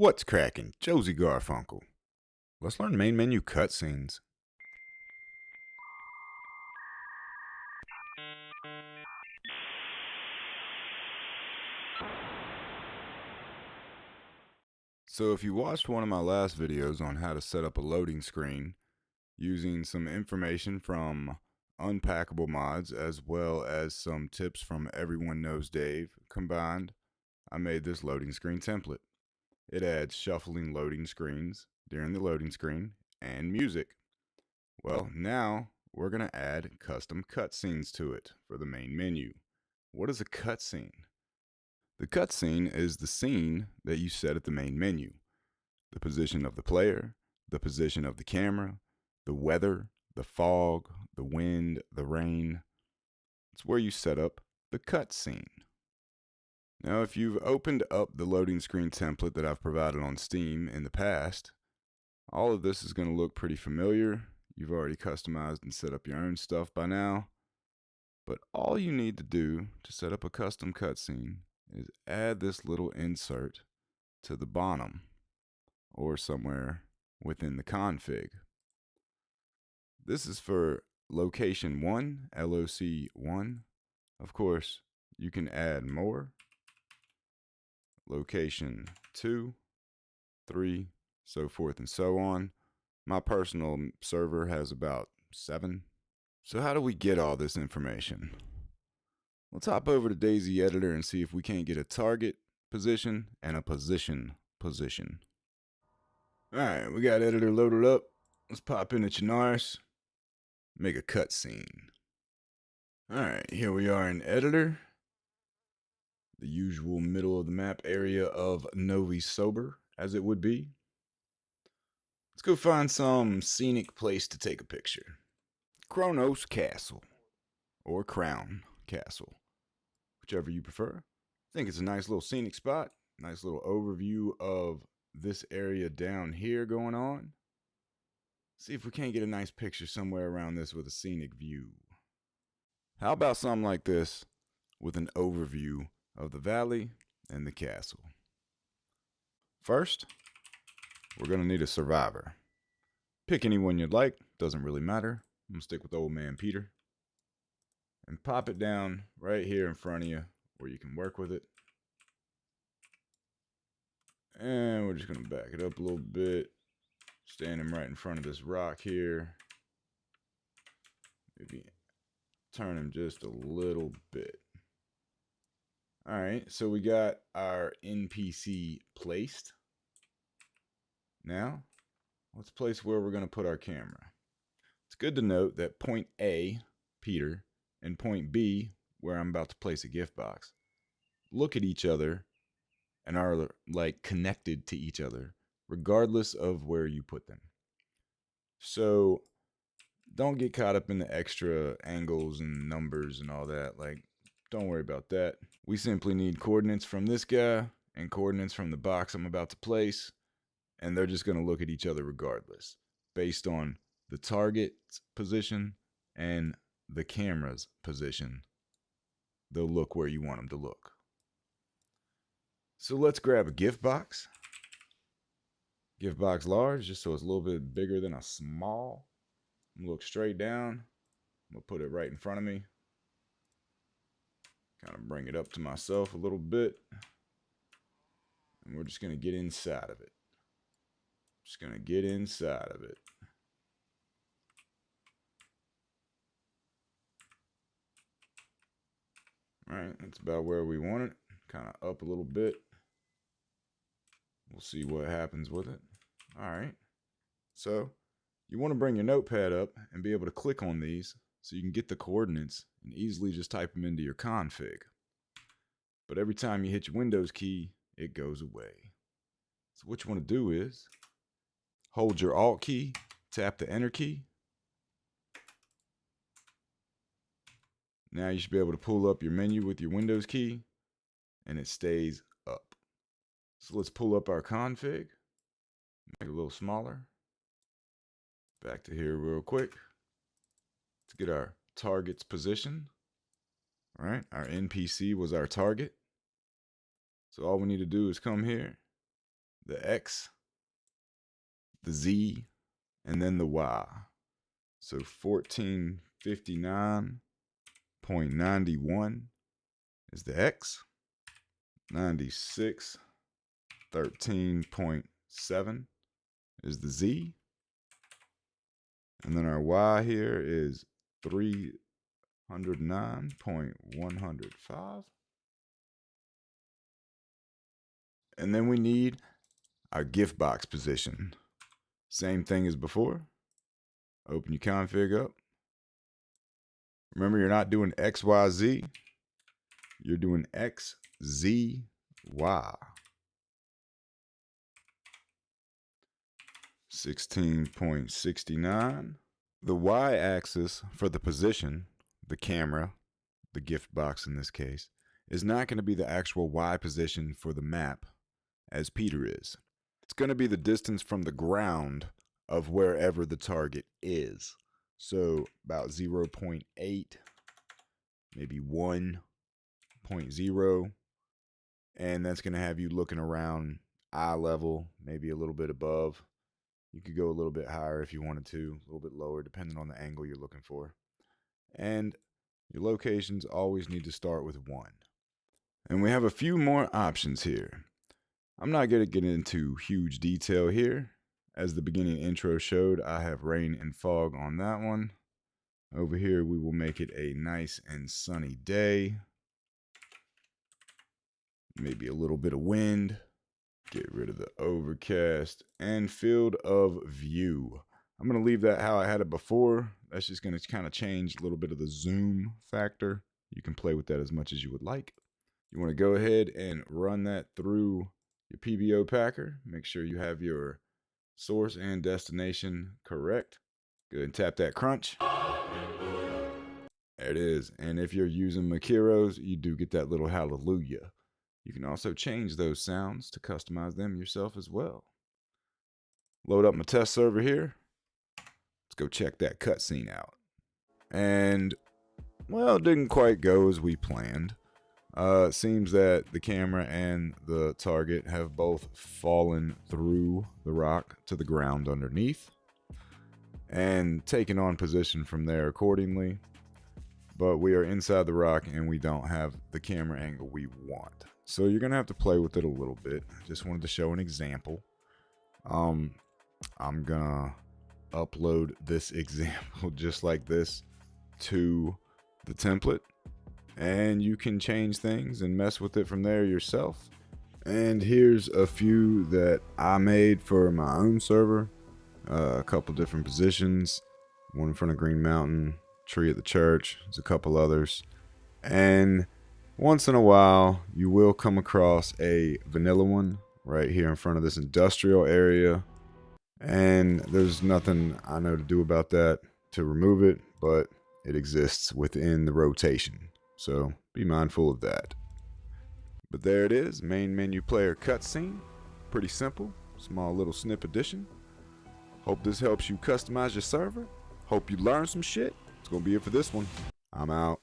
What's cracking? Josie Garfunkle. Let's learn main menu cutscenes. So if you watched one of my last videos on how to set up a loading screen using some information from Unpackable Mods as well as some tips from Everyone Knows Dave combined, I made this loading screen template. It adds shuffling loading screens during the loading screen and music. Well, now we're going to add custom cutscenes to it for the main menu. What is a cutscene? The cutscene is the scene that you set at the main menu. The position of the player, the position of the camera, the weather, the fog, the wind, the rain. It's where you set up the cutscene. Now, if you've opened up the loading screen template that I've provided on Steam in the past, all of this is going to look pretty familiar. You've already customized and set up your own stuff by now. But all you need to do to set up a custom cutscene is add this little insert to the bottom or somewhere within the config. This is for location 1, LOC1. Of course, you can add more. Location 2, 3, so forth and so on. My personal server has about 7. So how do we get all this information? Let's hop over to DayZ editor and see if we can't get a target position and a position. Alright, we got editor loaded up. Let's pop into Chinaris. Make a cutscene. Alright, here we are in editor. The usual middle of the map area of Novi Sober, as it would be. Let's go find some scenic place to take a picture. Kronos Castle, or Crown Castle, whichever you prefer. I think it's a nice little scenic spot. Nice little overview of this area down here going on. See if we can't get a nice picture somewhere around this with a scenic view. How about something like this with an overview of the valley and the castle? First, we're going to need a survivor. Pick anyone you'd like, doesn't really matter. I'm going to stick with old man Peter. And pop it down right here in front of you where you can work with it. And we're just going to back it up a little bit. Stand him right in front of this rock here. Maybe turn him just a little bit. Alright, so we got our NPC placed. Now, let's place where we're going to put our camera. It's good to note that point A, Peter, and point B, where I'm about to place a gift box, look at each other and are like connected to each other, regardless of where you put them. So don't get caught up in the extra angles and numbers and all that. Like, don't worry about that. We simply need coordinates from this guy and coordinates from the box I'm about to place, and they're just going to look at each other regardless, based on the target's position and the camera's position. They'll look where you want them to look. So let's grab a gift box. Gift box large, just so it's a little bit bigger than a small. I'm gonna look straight down. I'm gonna put it right in front of me. Kind of bring it up to myself a little bit. And we're just gonna get inside of it. Just gonna get inside of it. Alright, that's about where we want it. Kind of up a little bit. We'll see what happens with it. Alright, so you want to bring your notepad up and be able to click on these so you can get the coordinates and easily just type them into your config. But every time you hit your Windows key, it goes away. So what you want to do is hold your Alt key, tap the Enter key. Now you should be able to pull up your menu with your Windows key, and it stays up. So let's pull up our config, make it a little smaller. Back to here real quick to get our target's position. All right, our NPC was our target. So all we need to do is come here, the X, the Z, and then the Y. So 1459.91 is the X, 9613.7 is the Z, and then our Y here is 309.105. And then we need our gift box position. Same thing as before. Open your config up. Remember, you're not doing XYZ. You're doing XZY. 16.69. The Y-axis for the position, the camera, the gift box in this case, is not going to be the actual Y position for the map as Peter is. It's going to be the distance from the ground of wherever the target is. So about 0.8, maybe 1.0, and that's going to have you looking around eye level, maybe a little bit above. You could go a little bit higher if you wanted to, a little bit lower, depending on the angle you're looking for. And your locations always need to start with 1. And we have a few more options here. I'm not going to get into huge detail here. As the beginning intro showed, I have rain and fog on that one. Over here, we will make it a nice and sunny day. Maybe a little bit of wind. Get rid of the overcast and field of view. I'm going to leave that how I had it before. That's just going to kind of change a little bit of the zoom factor. You can play with that as much as you would like. You want to go ahead and run that through your PBO packer. Make sure you have your source and destination correct. Go ahead and tap that crunch. There it is. And if you're using Makiros, you do get that little hallelujah. You can also change those sounds to customize them yourself as well. Load up my test server here. Let's go check that cutscene out. And, well, it didn't quite go as we planned. It seems that the camera and the target have both fallen through the rock to the ground underneath and taken on position from there accordingly. But we are inside the rock and we don't have the camera angle we want. So you're going to have to play with it a little bit. Just wanted to show an example. I'm going to upload this example just like this to the template. And you can change things and mess with it from there yourself. And here's a few that I made for my own server. A couple different positions. One in front of Green Mountain, tree at the church. There's a couple others. And once in a while, you will come across a vanilla one right here in front of this industrial area. And there's nothing I know to do about that to remove it, but it exists within the rotation. So be mindful of that. But there it is, main menu player cutscene. Pretty simple, small little snip addition. Hope this helps you customize your server. Hope you learn some shit. It's gonna be it for this one. I'm out.